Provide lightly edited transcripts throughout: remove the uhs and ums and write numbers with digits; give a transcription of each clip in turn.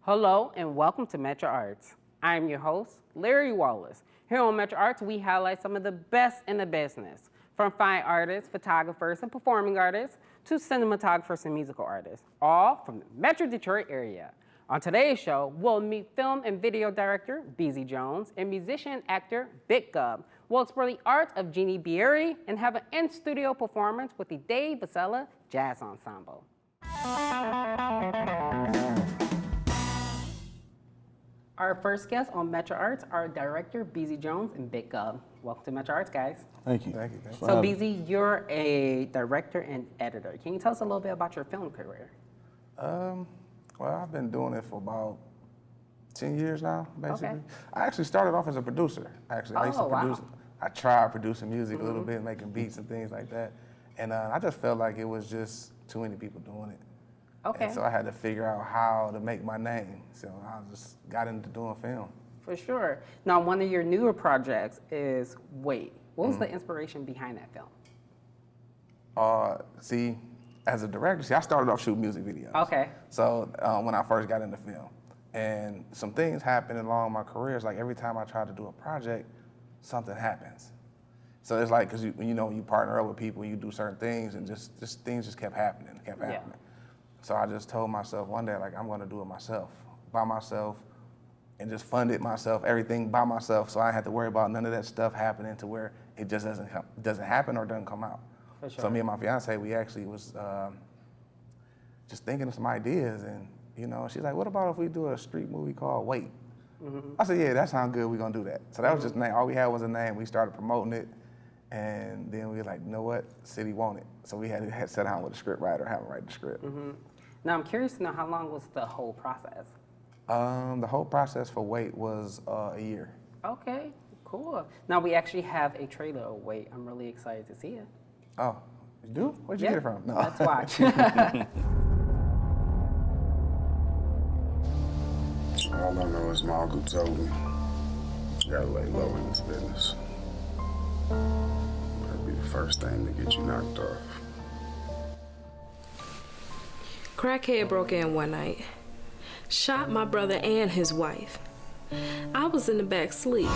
Hello and welcome to MetroArts. I'm your host, Larry Wallace. Here on MetroArts, we highlight some of the best in the business, from fine artists, photographers, and performing artists to cinematographers and musical artists, all from the Metro Detroit area. On today's show, we'll meet film and video director Beasy Jones and musician and actor Big Gub. We'll explore the art of Jeanne Bieri and have an in-studio performance with the Dave Vessella Jazz Ensemble. Our first guests on MetroArts are director Beasy Jones and Big Gub. Welcome to MetroArts, guys. Thank you. Thank you. So, Beasy, you're a director and editor. Can you tell us a little bit about your film career? Well, I've been doing it for about 10 years now, basically. Okay. I actually started off as a producer. I used to produce. Wow. I tried producing music a little bit, making beats and things like that. And I just felt like it was just too many people doing it. Okay. And so I had to figure out how to make my name. So I just got into doing film. For sure. Now, one of your newer projects is Wait. What was the inspiration behind that film? See, as a director, I started off shooting music videos. Okay. So when I first got into film, and some things happened along my career. It's like every time I try to do a project, something happens. So it's like, because you partner up with people, you do certain things, and just things just kept happening, Yeah. So I just told myself one day, like, I'm gonna do it myself, by myself, and just fund it myself, everything by myself, so I didn't have to worry about none of that stuff happening to where it just doesn't happen or doesn't come out. For sure. So me and my fiance, we actually was just thinking of some ideas, and she's like, what about if we do a street movie called Wait? I said, yeah, that sounds good, we're gonna do that. So that was just the name, all we had was a name, we started promoting it, and then we were like, you know what, city want it. So we had to sit down with a script writer, have him write the script. Now, I'm curious to know, how long was the whole process? The whole process for Wait was a year. Okay, cool. Now, we actually have a trailer of Wait. I'm really excited to see it. Oh, you do? Where'd you get it from? No. Let's watch. All I know is my uncle told me, you gotta lay low in this business. That'll be the first thing to get you knocked off. Crackhead broke in one night, shot my brother and his wife. I was in the back sleep,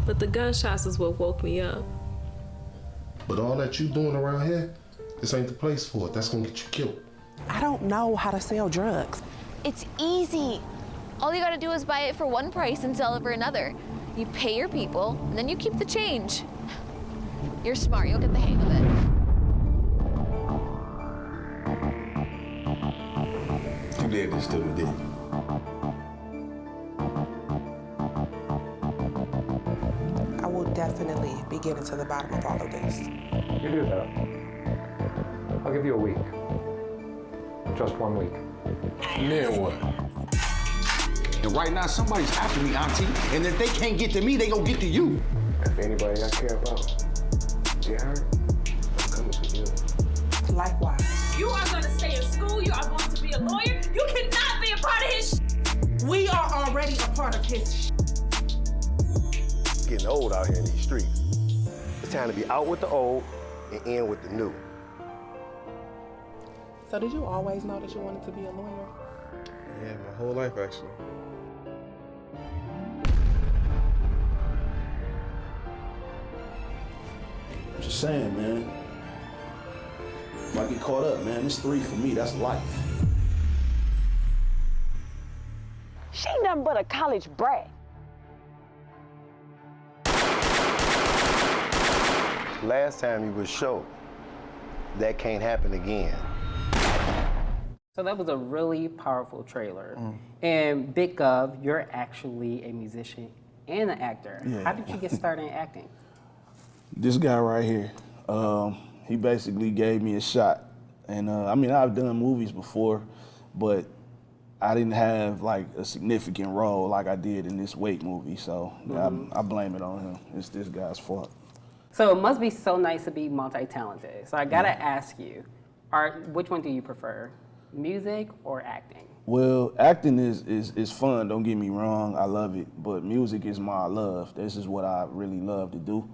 but the gunshots is what woke me up. But all that you doing around here, this ain't the place for it. That's gonna get you killed. I don't know how to sell drugs. It's easy. All you gotta do is buy it for one price and sell it for another. You pay your people, and then you keep the change. You're smart, you'll get the hang of it. You did this to me, didn't you? I will definitely be getting to the bottom of all of this. You do that. I'll give you a week. Just 1 week. Then what? And right now, somebody's after me, Auntie. And if they can't get to me, they gonna get to you. If anybody I care about get hurt, I'm coming to you. Likewise. You are going to stay in school. You are going to be a lawyer. You cannot be a part of his We are already a part of his It's getting old out here in these streets. It's time to be out with the old and in with the new. So did you always know that you wanted to be a lawyer? Yeah, my whole life, actually. I'm just saying, man. If I get caught up, man, it's 3 for me. That's life. She ain't nothing but a college brat. Last time you was show, that can't happen again. So that was a really powerful trailer. And Big Gub, you're actually a musician and an actor. Yeah. How did you get started in acting? This guy right here, he basically gave me a shot. And I've done movies before, but I didn't have like a significant role like I did in this Wait movie. So I blame it on him. It's this guy's fault. So it must be so nice to be multi-talented. So I gotta ask you, which one do you prefer, music or acting? Well, acting is fun, don't get me wrong, I love it, but music is my love. This is what I really love to do.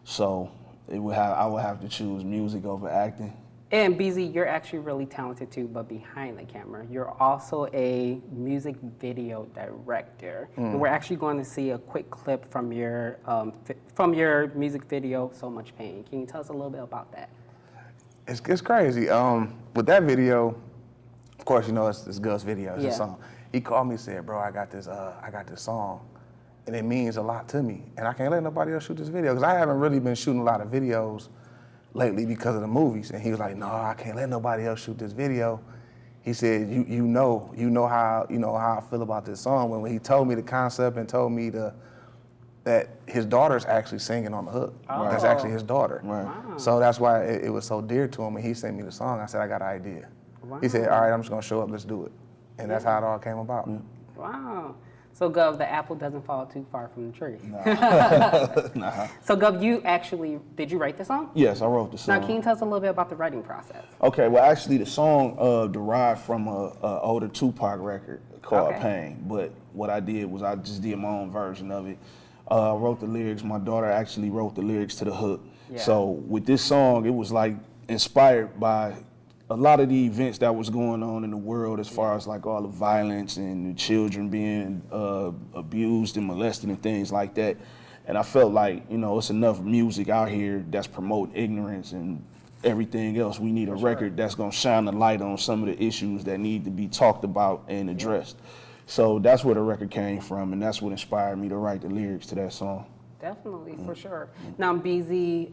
So I would have to choose music over acting. And Beasy, you're actually really talented too, but behind the camera, you're also a music video director. And we're actually going to see a quick clip from your music video, So Much Pain. Can you tell us a little bit about that? It's crazy. With that video, of course, you know it's Gus' video. It's a song. He called me and said, "Bro, I got this song, and it means a lot to me, and I can't let nobody else shoot this video because I haven't really been shooting a lot of videos lately because of the movies." And he was like, "No, I can't let nobody else shoot this video." He said, "You know how I feel about this song." When he told me the concept and told me that his daughter's actually singing on the hook. Oh. That's actually his daughter. Right. Wow. So that's why it was so dear to him. And he sent me the song. I said, "I got an idea." Wow. He said, "All right, I'm just gonna show up. Let's do it." And that's how it all came about. Wow. So Gov, the apple doesn't fall too far from the tree. Nah. So Gov, did you write the song? Yes, I wrote the song. Now, can you tell us a little bit about the writing process? Okay, well, actually, the song derived from a older Tupac record called Pain. But what I did was I just did my own version of it. I wrote the lyrics. My daughter actually wrote the lyrics to the hook. Yeah. So with this song, it was like inspired by a lot of the events that was going on in the world as far as like all the violence and the children being abused and molested and things like that. And I felt like, it's enough music out here that's promoting ignorance and everything else. We need a record that's gonna shine the light on some of the issues that need to be talked about and addressed. So that's where the record came from, and that's what inspired me to write the lyrics to that song. Definitely, for sure. Now, Beasy,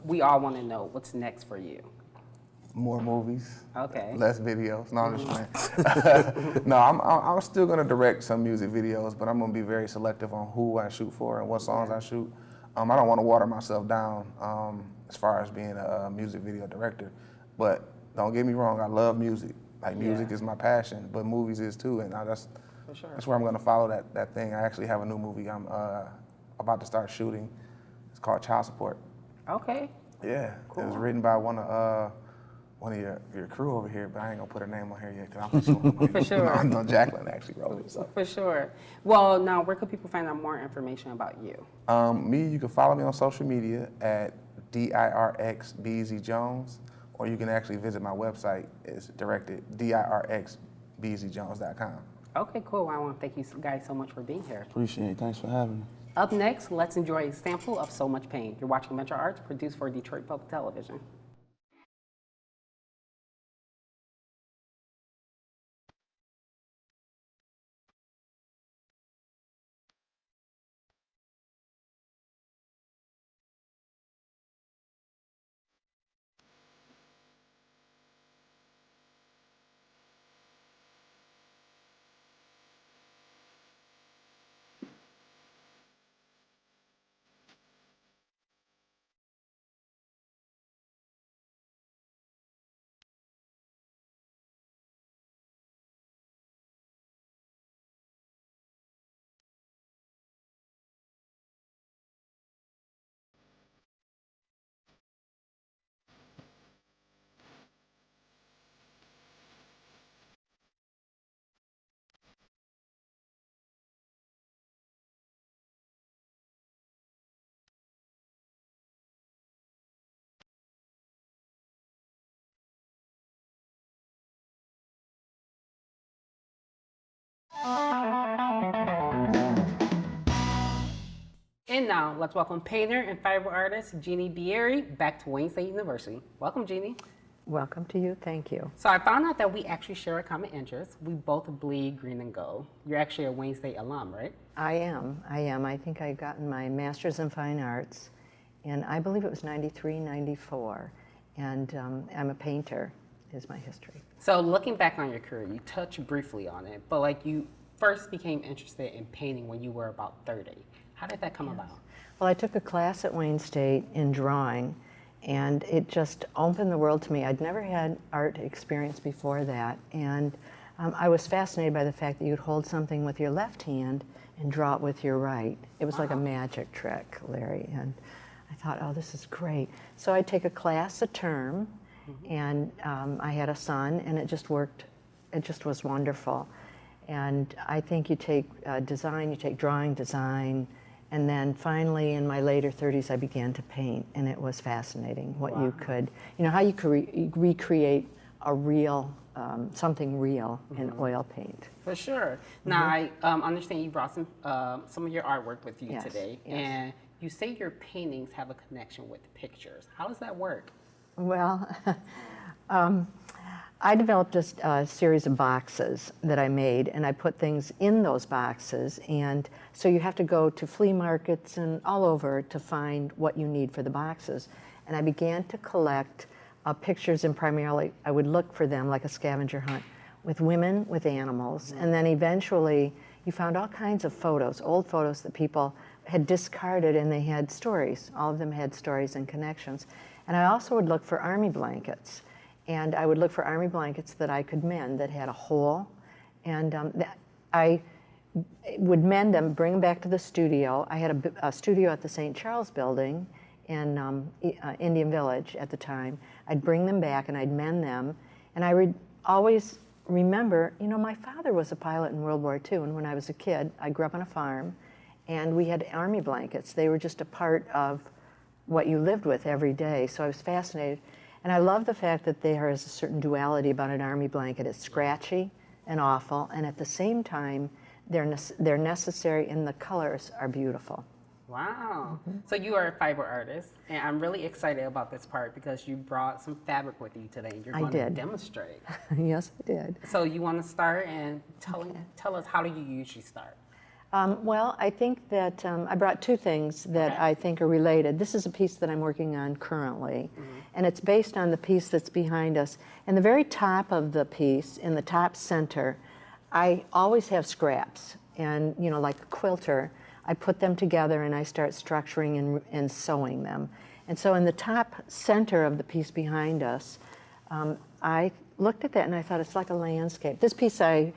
we all want to know what's next for you. More movies. Okay. Less videos. No, I'm just playing. No, I'm still gonna direct some music videos, but I'm gonna be very selective on who I shoot for and what songs I shoot. I don't want to water myself down as far as being a music video director, but don't get me wrong, I love music. Like music is my passion, but movies is too, and that's where I'm gonna follow that thing. I actually have a new movie I'm about to start shooting. It's called Child Support. Okay. Yeah, cool. It was written by one of your crew over here, but I ain't gonna put her name on here yet because I'm For sure. No, Jacqueline actually wrote it. So. For sure. Well, now, where could people find out more information about you? You can follow me on social media at DIRX Beasy Jones, or you can actually visit my website. It's directed dirxbeasyjones.com. Okay, cool. I want to thank you guys so much for being here. Appreciate it. Thanks for having me. Up next, let's enjoy a sample of So Much Pain. You're watching MetroArts, produced for Detroit Public Television. And now, let's welcome painter and fiber artist Jeanne Bieri back to Wayne State University. Welcome, Jeanne. Welcome to you. Thank you. So I found out that we actually share a common interest. We both bleed green and gold. You're actually a Wayne State alum, right? I am. I think I gotten my master's in fine arts, and I believe it was 93, 94. And I'm a painter, is my history. So looking back on your career, you touched briefly on it, but like you first became interested in painting when you were about 30. How did that come about? Well, I took a class at Wayne State in drawing, and it just opened the world to me. I'd never had art experience before that, and I was fascinated by the fact that you'd hold something with your left hand and draw it with your right. It was like a magic trick, Larry, and I thought, oh, this is great. So I'd take a class a term, and I had a son, and it just worked. It just was wonderful. And I think you take design, you take drawing, design, And then finally, in my later 30s, I began to paint, and it was fascinating what you could, how you could recreate a real, something real in oil paint. For sure. Now, I understand you brought some of your artwork with you today, and you say your paintings have a connection with pictures. How does that work? Well, I developed a series of boxes that I made, and I put things in those boxes, and so you have to go to flea markets and all over to find what you need for the boxes. And I began to collect pictures, and primarily I would look for them like a scavenger hunt with women, with animals, and then eventually you found all kinds of photos, old photos that people had discarded, and they had stories. All of them had stories and connections. And I also would look for army blankets. And I would look for army blankets that I could mend that had a hole. And I would mend them, bring them back to the studio. I had a studio at the St. Charles building in Indian Village at the time. I'd bring them back and I'd mend them. And I would always remember, my father was a pilot in World War II. And when I was a kid, I grew up on a farm. And we had army blankets. They were just a part of what you lived with every day. So I was fascinated. And I love the fact that there is a certain duality about an army blanket. It's scratchy and awful, and at the same time, they're necessary, and the colors are beautiful. Wow. So you are a fiber artist, and I'm really excited about this part because you brought some fabric with you today. You're going to demonstrate. Yes, I did. So you want to start and tell us, how do you usually start? Well, I think that I brought two things that I think are related. This is a piece that I'm working on currently, and it's based on the piece that's behind us. In the very top of the piece, in the top center, I always have scraps, and like a quilter, I put them together and I start structuring and sewing them. And so in the top center of the piece behind us, I looked at that and I thought it's like a landscape. This piece I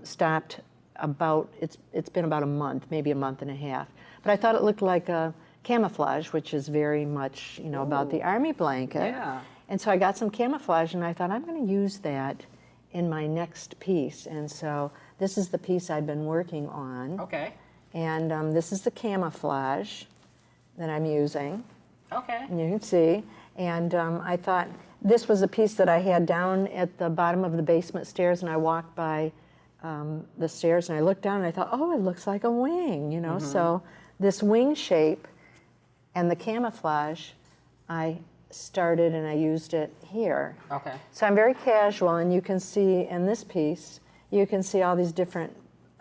stopped it's been about a month, maybe a month and a half. But I thought it looked like a camouflage, which is very much, about the army blanket. Yeah. And so I got some camouflage and I thought I'm going to use that in my next piece. And so this is the piece I've been working on. Okay. And this is the camouflage that I'm using. Okay. And you can see. And I thought this was a piece that I had down at the bottom of the basement stairs, and I walked by the stairs and I looked down and I thought, oh, it looks like a wing, So this wing shape and the camouflage, I started and I used it here. Okay. So I'm very casual, and you can see in this piece, you can see all these different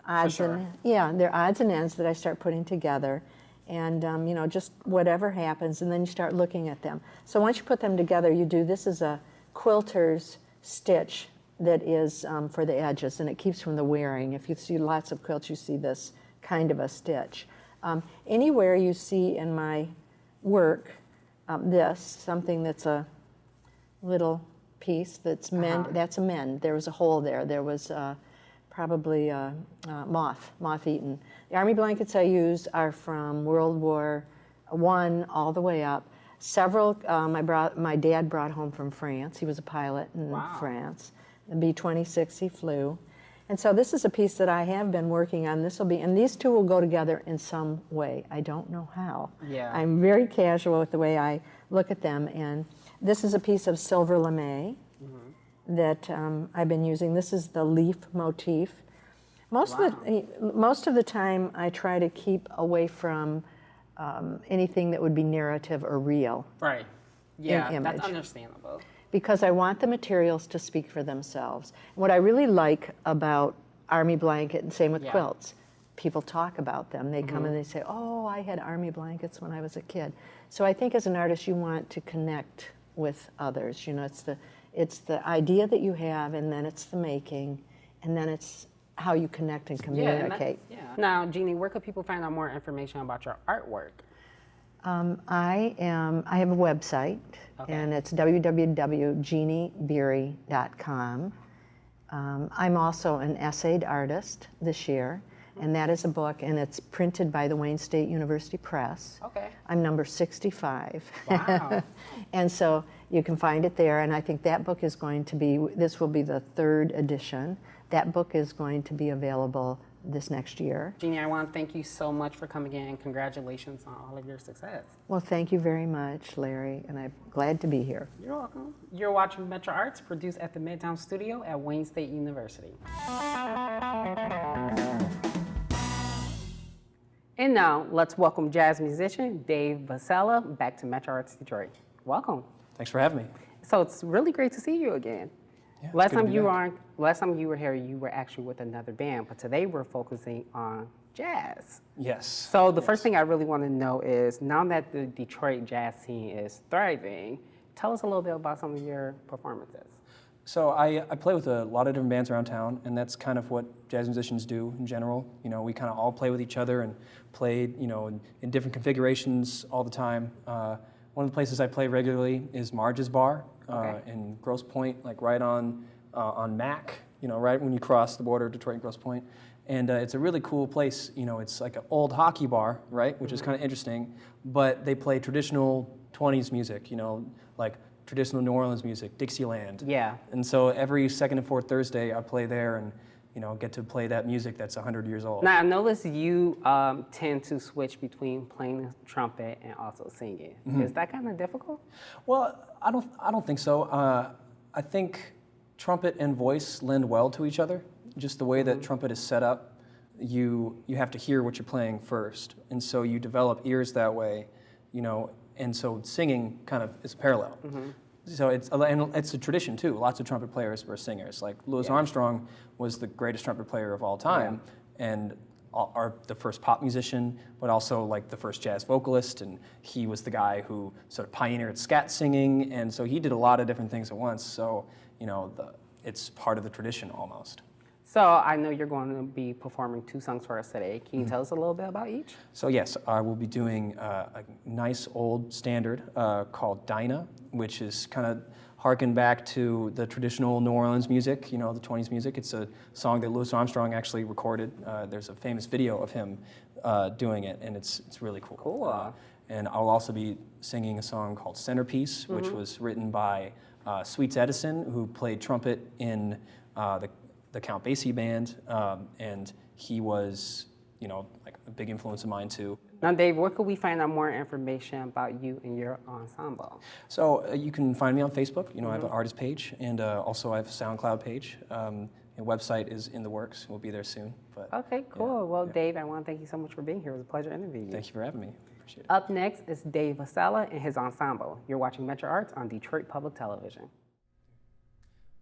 odds they're odds and ends that I start putting together, and just whatever happens, and then you start looking at them. So once you put them together, this is a quilter's stitch that is for the edges, and it keeps from the wearing. If you see lots of quilts, you see this kind of a stitch. Anywhere you see in my work something that's a little piece that's that's a mend. There was a hole there. There was probably moth-eaten. The army blankets I use are from World War I all the way up. Several my dad brought home from France. He was a pilot in France. The B-26 he flew. And so this is a piece that I have been working on. And these two will go together in some way. I don't know how. Yeah. I'm very casual with the way I look at them. And this is a piece of silver lame that I've been using. This is the leaf motif. Most of the time I try to keep away from anything that would be narrative or real. Right. Yeah, that's understandable. Because I want the materials to speak for themselves. What I really like about army blanket, and same with quilts, people talk about them. They come and they say, oh, I had army blankets when I was a kid. So I think as an artist, you want to connect with others. It's the idea that you have, and then it's the making, and then it's how you connect and communicate. Now, Jeanne, where could people find out more information about your artwork? I have a website, and it's www.jeannebieri.com. I'm also an essayed artist this year, and that is a book, and it's printed by the Wayne State University Press. Okay. I'm number 65. Wow. And so you can find it there, and I think that book is going to be, this will be the 3rd edition. That book is going to be available this next year. Jeanne, I want to thank you so much for coming in, and congratulations on all of your success. Well, thank you very much, Larry, and I'm glad to be here. You're welcome. You're watching MetroArts, produced at the Midtown Studio at Wayne State University. And now, let's welcome jazz musician Dave Vessella back to MetroArts Detroit. Welcome. Thanks for having me. So it's really great to see you again. Yeah, last time you were here, you were actually with another band, but today we're focusing on jazz. Yes. So the first thing I really want to know is, now that the Detroit jazz scene is thriving, tell us a little bit about some of your performances. So I play with a lot of different bands around town, and that's kind of what jazz musicians do in general. You know, we kind of all play with each other and play, you know, in different configurations all the time. One of the places I play regularly is Marge's Bar in Grosse Pointe, like right on Mac, you know, right when you cross the border of Detroit and Grosse Pointe. And it's a really cool place. You know, it's like an old hockey bar, right, which is kind of interesting, but they play traditional 20s music, you know, like traditional New Orleans music, Dixieland. Yeah. And so every second and fourth Thursday, I play there and, you know, get to play that music that's 100 years old. Now, I noticed you tend to switch between playing the trumpet and also singing. Mm-hmm. Is that kind of difficult? Well, I don't think so. I think trumpet and voice lend well to each other. Just the way that trumpet is set up, you have to hear what you're playing first, and so you develop ears that way, you know. And so singing kind of is parallel. So it's a tradition too. Lots of trumpet players were singers. Like Louis Armstrong was the greatest trumpet player of all time, and the first pop musician, but also like the first jazz vocalist. And he was the guy who sort of pioneered scat singing, and so he did a lot of different things at once. So you know, it's part of the tradition almost. So I know you're going to be performing 2 songs for us today. Can you tell us a little bit about each? So yes, I will be doing a nice old standard called Dinah, which is kind of harken back to the traditional New Orleans music, you know, the 20s music. It's a song that Louis Armstrong actually recorded. There's a famous video of him doing it, and it's really cool. Cool. And I'll also be singing a song called Centerpiece, which was written by Sweets Edison, who played trumpet in the Count Basie band, and he was, you know, like a big influence of mine too. Now, Dave, where could we find out more information about you and your ensemble? So you can find me on Facebook. You know, I have an artist page, and also I have a SoundCloud page. The website is in the works. We'll be there soon. But okay, cool. Well, Dave, I want to thank you so much for being here. It was a pleasure interviewing you. Thank you for having me. Appreciate it. Up next is Dave Vessella and his ensemble. You're watching MetroArts on Detroit Public Television.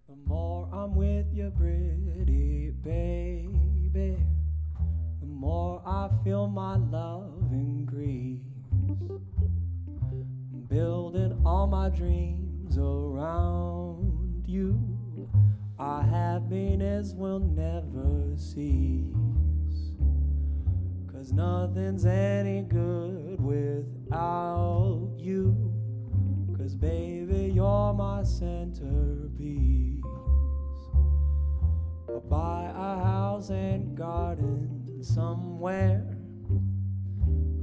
The more I'm with you, pretty baby, the more I feel my love increase. I'm building all my dreams around you. Our happiness will never cease. 'Cause nothing's any good without you. 'Cause baby, you're my centerpiece. I'll buy a house and garden somewhere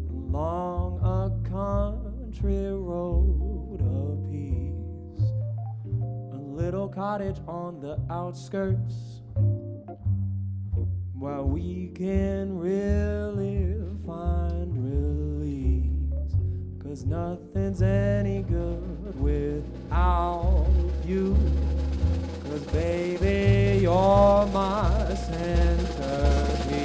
along a country road of peace. A little cottage on the outskirts where we can really find release. 'Cause nothing's any good without you. 'Cause baby, you're my centerpiece.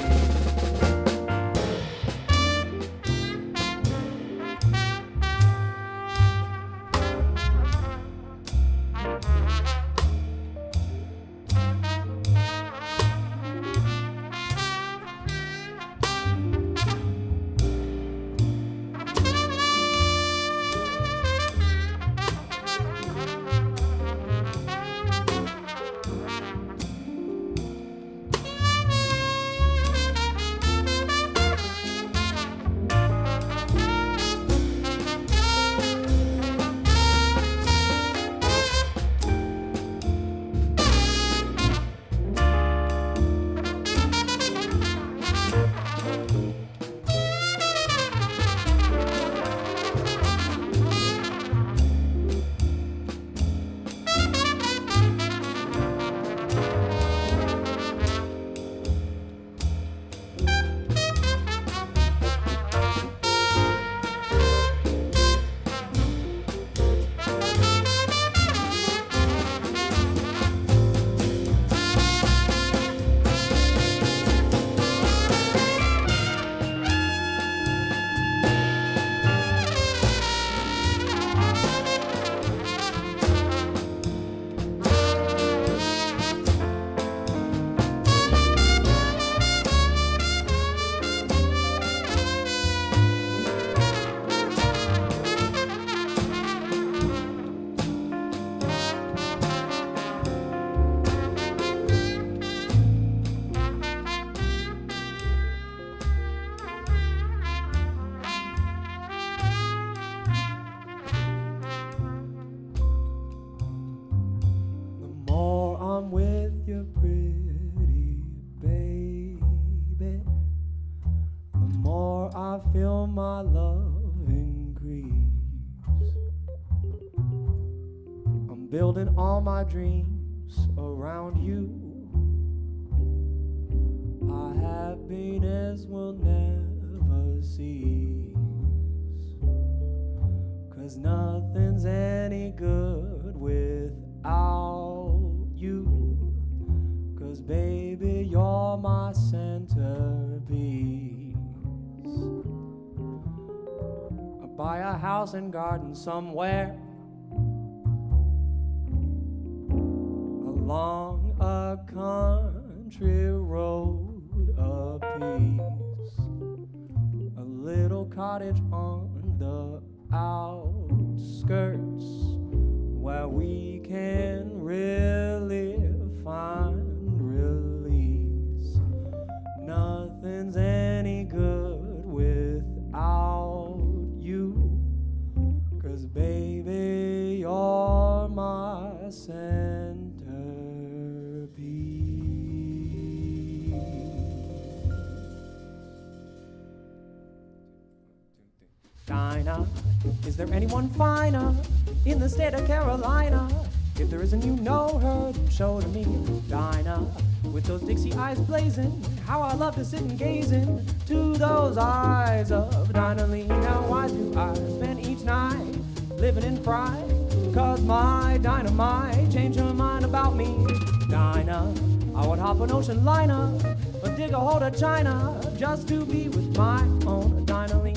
feel my love increase. I'm building all my dreams around you. Our happiness will never cease, 'cause nothing's any good without you. 'Cause baby, you're my centerpiece. I buy a house and garden somewhere along a country road of peace. A little cottage on the outskirts where we can really find release. Nothing's any good without you, 'cause baby, you're my centerpiece. Dinah, is there anyone finer in the state of Carolina? If there isn't, you know her, then show to me. Dinah, with those Dixie eyes blazing, how I love to sit and gaze into those eyes of Dinah Lee. Now why do I spend each night living in fright? 'Cause my dynamite changed her mind about me. Dinah, I would hop an ocean liner or dig a hole to China just to be with my own Dinah Lee.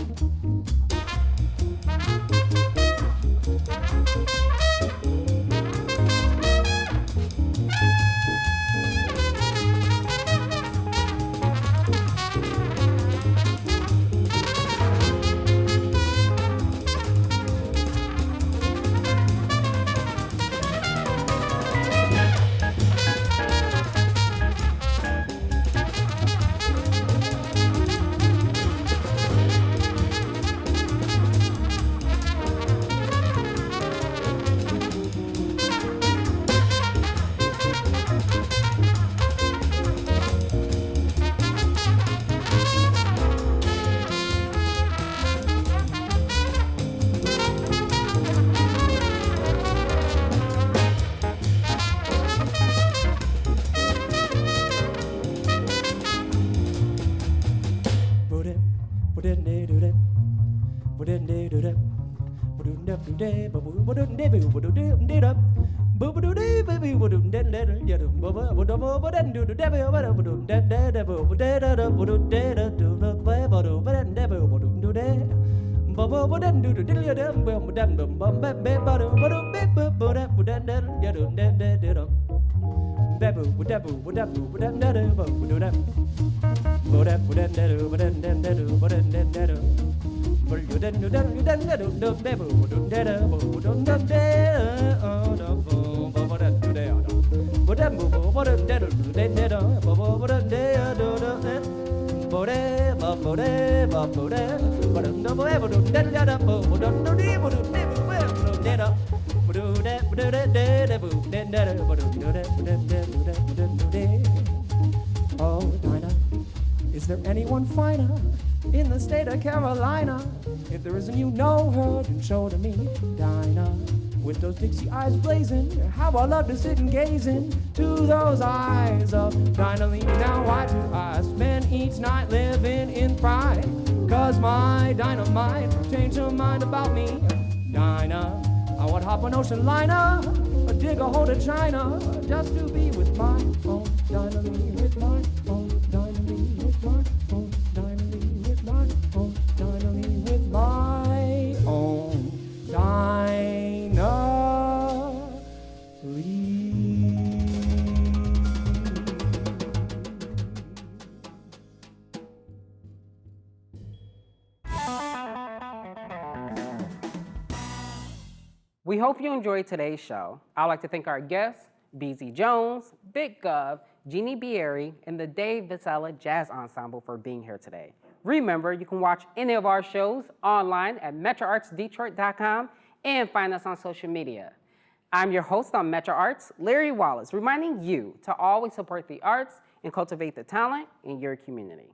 Oh, Dinah, is there anyone finer in the state of Carolina? If there isn't, you know her, then show to me. Dinah, with those Dixie eyes blazing, how I love to sit and gaze into those eyes of Dinah Lee. Now why do I spend each night living in fright? 'Cause my dynamite changed her mind about me. Dinah, I would hop an ocean liner or dig a hole to China just to be with my own Dinah Lee, with my own Dinah Lee, with my own Dinah Lee, with my own Dinah Lee, with my own Dinah Lee. We hope you enjoyed today's show. I'd like to thank our guests, Beasy Jones, Big Gov, Jeanne Bieri, and the Dave Vessella Jazz Ensemble for being here today. Remember, you can watch any of our shows online at MetroArtsDetroit.com and find us on social media. I'm your host on MetroArts, Larry Wallace, reminding you to always support the arts and cultivate the talent in your community.